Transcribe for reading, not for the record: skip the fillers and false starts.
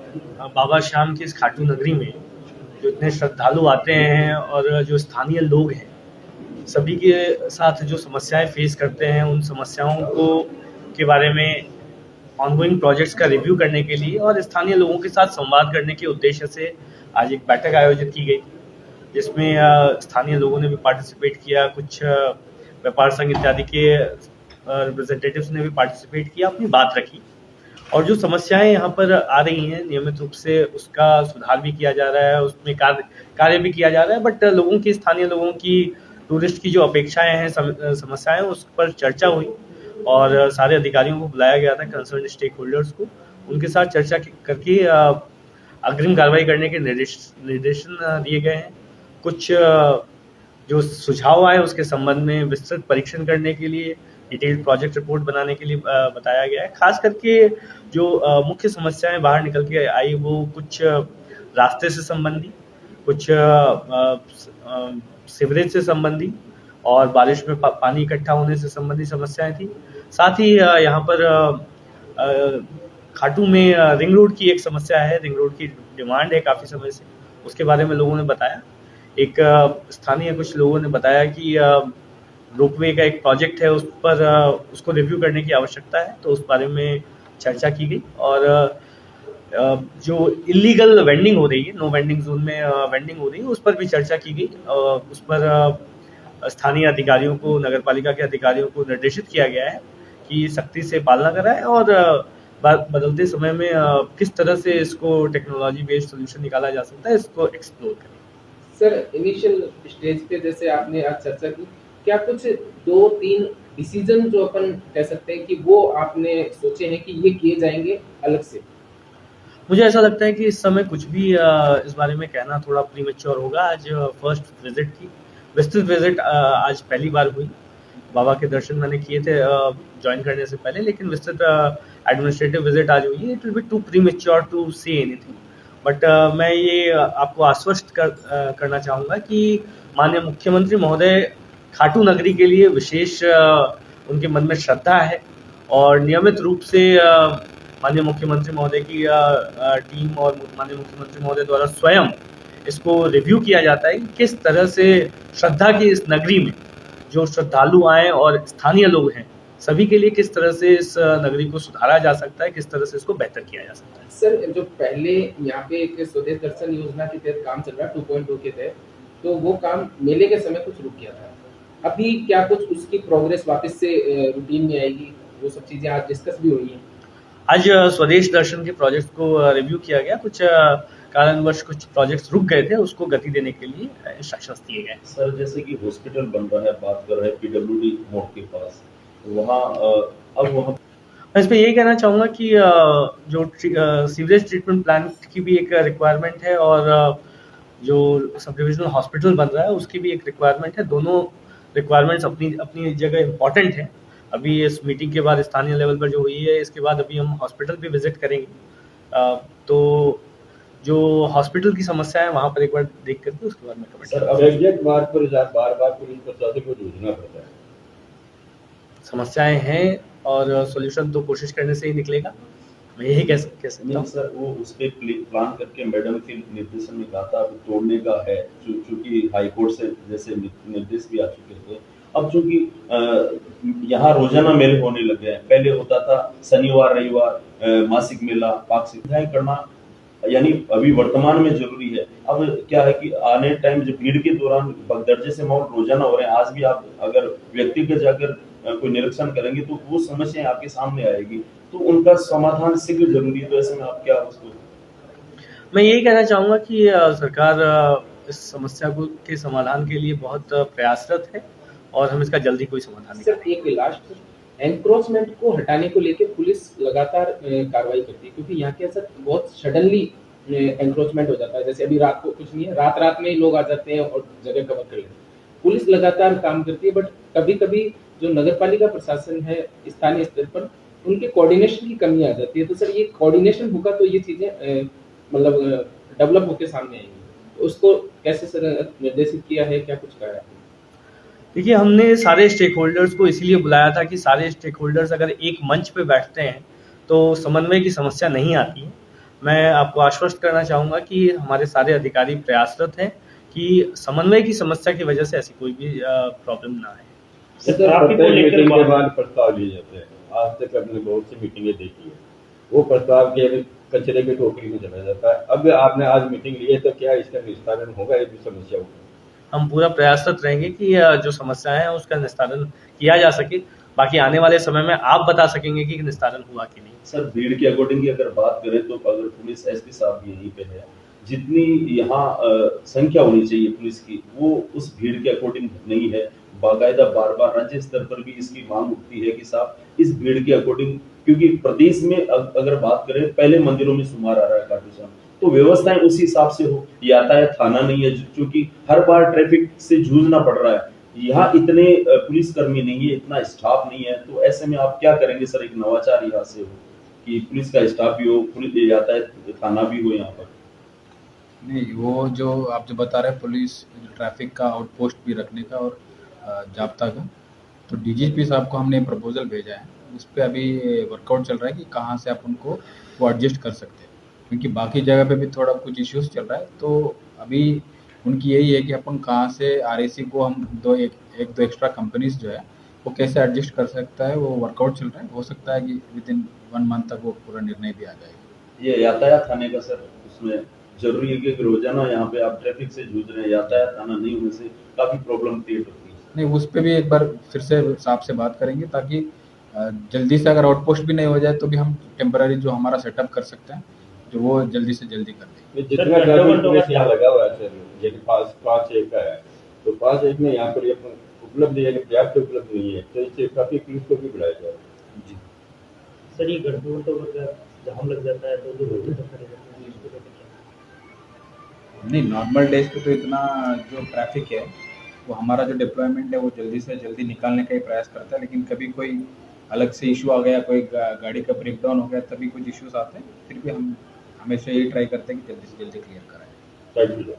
बाबा श्याम की इस खाटू नगरी में जो इतने श्रद्धालु आते हैं और जो स्थानीय लोग हैं, सभी के साथ जो समस्याएं फेस करते हैं, उन समस्याओं को के बारे में ऑनगोइंग प्रोजेक्ट्स का रिव्यू करने के लिए और स्थानीय लोगों के साथ संवाद करने के उद्देश्य से आज एक बैठक आयोजित की गई, जिसमें स्थानीय लोगों ने भी पार्टिसिपेट किया, कुछ व्यापार संघ इत्यादि के रिप्रेजेंटेटिव्स ने भी पार्टिसिपेट किया, अपनी बात रखी और जो समस्याएं यहाँ पर आ रही हैं नियमित रूप से उसका सुधार भी किया जा रहा है, उसमें कार्य भी किया जा रहा है। बट लोगों की, स्थानीय लोगों की, टूरिस्ट की जो अपेक्षाएं हैं, समस्याएं, उस पर चर्चा हुई और सारे अधिकारियों को बुलाया गया था, कंसर्न स्टेक होल्डर्स को, उनके साथ चर्चा करके अग्रिम कार्रवाई करने के निर्देशन दिए गए हैं। कुछ जो सुझाव आए उसके संबंध में विस्तृत परीक्षण करने के लिए, डिटेल्ड प्रोजेक्ट रिपोर्ट बनाने के लिए बताया गया है। खास करके जो मुख्य समस्याएं बाहर निकल के आई वो कुछ रास्ते से संबंधी, कुछ सीवरेज से संबंधी और बारिश में पानी इकट्ठा होने से संबंधी समस्याएं थी। साथ ही यहाँ पर खाटू में रिंग रोड की एक समस्या है, रिंग रोड की डिमांड है काफ़ी समय से, उसके बारे में लोगों ने बताया। एक स्थानीय कुछ लोगों ने बताया कि रोपवे का एक प्रोजेक्ट है, उस पर उसको रिव्यू करने की आवश्यकता है, तो उस बारे में चर्चा की गई और जो इलीगल वेंडिंग हो रही है, नो वेंडिंग जोन में वेंडिंग हो रही है, उस पर भी चर्चा की गई। उस पर स्थानीय अधिकारियों को, नगर पालिका के अधिकारियों को निर्देशित किया गया है कि सख्ती से पालना कराएं और बदलते समय में किस तरह से इसको टेक्नोलॉजी बेस्ड सोल्यूशन निकाला जा सकता है, इसको एक्सप्लोर करें। सर, इनिशियल स्टेज पे जैसे आपने आज चर्चा की, क्या कुछ 2-3 डिसीजन जो अपन कह सकते हैं कि वो आपने सोचे हैं कि ये किए जाएंगे अलग से? मुझे ऐसा लगता है कि इस समय कुछ भी इस बारे में कहना थोड़ा प्रीमेच्योर होगा। आज फर्स्ट विजिट थी, विस्तृत विजिट आज पहली बार हुई। बाबा के दर्शन मैंने किए थे ज्वाइन करने से पहले, लेकिन विस्तृत एडमिनिस्ट्रेटिव विजिट आज हुई है। It will be too premature to say anything, but मैं ये आपको आश्वस्त करना चाहूँगा कि माननीय मुख्यमंत्री महोदय खाटू नगरी के लिए विशेष उनके मन में श्रद्धा है और नियमित रूप से माननीय मुख्यमंत्री महोदय की टीम और माननीय मुख्यमंत्री महोदय द्वारा स्वयं इसको रिव्यू किया जाता है कि किस तरह से श्रद्धा की इस नगरी में जो श्रद्धालु आए और स्थानीय लोग हैं, सभी के लिए किस तरह से इस नगरी को सुधारा जा सकता है, किस तरह से इसको बेहतर किया जा सकता है। सर, जो पहले यहाँ पे एक स्वदेश दर्शन योजना के तहत काम चल रहा है 2.2 के तहत, तो वो काम मेले के समय कुछ रुक गया था। अभी क्या कुछ उसकी प्रोग्रेस वापस से रूटीन में आएगी? वो सब चीजें आज डिस्कस भी हुई हैं। आज स्वदेश दर्शन के प्रोजेक्ट को रिव्यू किया गया, कुछ कारणवश कुछ प्रोजेक्ट्स रुक गए थे, उसको गति देने के लिए इंस्ट्रक्शंस दिए गए। सर, जैसे कि हॉस्पिटल बन रहा है, बात कर रहे हैं पीडब्ल्यूडी मोड़ के पास, वहाँ अब वहाँ मैं इस पर यही कहना चाहूँगा कि जो सीवरेज ट्रीटमेंट प्लांट की भी एक रिक्वायरमेंट है और जो सब डिविजनल हॉस्पिटल बन रहा है उसकी भी एक रिक्वायरमेंट है। दोनों रिक्वायरमेंट्स अपनी अपनी जगह इम्पॉर्टेंट है। अभी इस मीटिंग के बाद स्थानीय लेवल पर जो हुई है, इसके बाद अभी हम हॉस्पिटल भी विजिट करेंगे, तो जो हॉस्पिटल की समस्या है वहाँ पर एक बार देख करके उसके बाद में कमेंट। सर, अब एग्जैक्ट मार्ग पर बार बार पुलिस प्रशासन को जूझना पड़ता है। समस्याएं हैं और सॉल्यूशन तो कोशिश करने से ही निकलेगा, मैं यही कह सकता हूँ। सर, वो उस पर प्लान करके मैडम के निर्देशन में कहा था तोड़ने का है, चूंकि हाईकोर्ट से जैसे निर्देश भी आ चुके थे। अब चूंकि यहाँ रोजाना मेले होने लग गए हैं, पहले होता था शनिवार रविवार मासिक मेला, पाक्षिक करना यानी अभी वर्तमान में जरूरी है। अब क्या है कि आने टाइम जो भीड़ के दौरान दर्जे से माहौल रोजाना हो रहे हैं, आज भी आप अगर व्यक्तिगत जाकर कोई निरीक्षण करेंगे तो वो समस्याएं आपके सामने आएगी, तो उनका समाधान शीघ्र जरूरी है। तो ऐसे में आप क्या उसको? मैं यही कहना चाहूँगा कि सरकार इस समस्या को के समाधान के लिए बहुत प्रयासरत है और हम इसका जल्दी कोई समाधान नहीं। सर, एक लास्ट, एनक्रोचमेंट को हटाने को लेकर पुलिस लगातार कार्रवाई करती है, क्योंकि यहाँ के ऐसा बहुत सडनली एनक्रोचमेंट हो जाता है। जैसे अभी रात को कुछ नहीं है, रात में ही लोग आ जाते हैं और जगह कवर कर लेते हैं। पुलिस लगातार काम करती है, बट कभी कभी जो नगर पालिका प्रशासन है स्थानीय स्तर पर, उनके कोऑर्डिनेशन की कमी आ जाती है। तो सर, ये कोऑर्डिनेशन होगा तो ये चीजें मतलब डेवलप होकर सामने आएंगी। उसको कैसे सर निर्देशित किया है, क्या कुछ कहा है? देखिए, हमने सारे स्टेक होल्डर्स को इसीलिए बुलाया था कि सारे स्टेक होल्डर्स अगर एक मंच पे बैठते हैं तो समन्वय की समस्या नहीं आती है। मैं आपको आश्वस्त करना चाहूँगा कि हमारे सारे अधिकारी प्रयासरत हैं कि समन्वय की समस्या की वजह से ऐसी कोई भी प्रॉब्लम ना आए। सर, ट्रैफिक को प्रत्येक लेकर मीटिंग के बात- बाद प्रस्ताव लिए जाते हैं। आज तक हमने बहुत सी मीटिंगें देखी है, वो प्रस्ताव के कचरे की टोकरी में चला जाता है। अब आपने आज मीटिंग ली है तो क्या इसका निस्तारण होगा, ये भी समस्या होगी? हम पूरा प्रयासरत रहेंगे कि जो समस्याएं हैं उसका निस्तारण किया जा सके। बाकी आने वाले समय में आप बता सकेंगे कि निस्तारण हुआ कि नहीं। सर, भीड़ के अकॉर्डिंग की अगर बात करें तो अगर पुलिस एसपी साहब यहीं पे है, जितनी यहाँ संख्या होनी चाहिए पुलिस की, वो उस भीड़ के अकॉर्डिंग नहीं है। बाकायदा बार बार राज्य स्तर पर भी इसकी मांग उठती है कि साहब इस भीड़ के अकॉर्डिंग, क्योंकि प्रदेश में अगर बात करें पहले मंदिरों में शुमार आ रहा है खाटू श्याम, तो व्यवस्थाएं उसी हिसाब से हो। यातायात थाना नहीं है, क्योंकि हर बार ट्रैफिक से जूझना पड़ रहा है। यहाँ इतने पुलिस कर्मी नहीं है, इतना स्टाफ नहीं है, तो ऐसे में आप क्या करेंगे सर? एक नवाचार यहाँ से हो कि पुलिस का स्टाफ भी हो, पुलिस यातायात थाना भी हो यहाँ पर। नहीं, वो जो आप जो बता रहे हैं पुलिस ट्रैफिक का आउटपोस्ट भी रखने का और जाब्ता का, तो डीजीपी साहब को हमने प्रपोजल भेजा है। उस पर अभी वर्कआउट चल रहा है कि कहाँ से आप उनको वो एडजस्ट कर सकते हैं, क्योंकि बाकी जगह पे भी थोड़ा कुछ इश्यूज चल रहा है। तो अभी उनकी यही है कि अपन कहाँ से आरएसी को हम दो एक्स्ट्रा कंपनीज जो है वो कैसे एडजस्ट कर सकता है, वो वर्कआउट चल रहा है। हो सकता है कि विद इन 1 मंथ तक वो पूरा निर्णय भी आ जाएगा। ये यातायात थाने का सर, उसमें जरूरी है कि रोजाना यहाँ पे आप ट्रैफिक से जूझ रहे हैं, यातायात थाना नहीं होने से काफी प्रॉब्लम क्रिएट होती है। नहीं, उस पर भी एक बार फिर से साहब से बात करेंगे, ताकि जल्दी से अगर आउटपोस्ट भी नहीं हो जाए तो भी हम टेम्पररी जो हमारा सेटअप कर सकते हैं, जो वो जल्दी से जल्दी कर देंगे। जितना सर, ट्रैफिक घंटों पुलिस का यहाँ लगा हुआ है सर, जैसे 5-1 का है, तो 5-1 में यहाँ पर ये उपलब्ध यानी पर्याप्त उपलब्ध नहीं है, तो इससे काफी पुलिस को भी बढ़ाया जाए। जी सर, ये घंटों का जाम लग जाता है तो 2 घंटे तक खड़े रहते हैं, इसको लेकर क्या? नहीं, नॉर्मल डेज पे तो इतना जो ट्रैफिक है वो हमारा जो डिप्लॉयमेंट है वो जल्दी से जल्दी निकालने का ही प्रयास करता है, लेकिन कभी कोई अलग से इशू आ गया, कोई गाड़ी का ब्रेक डाउन हो गया, तभी कुछ इश्यूज आते हैं, फिर भी हम हमेशा यही ट्राई करते हैं कि जल्दी से जल्दी क्लियर कराएं। Thank you.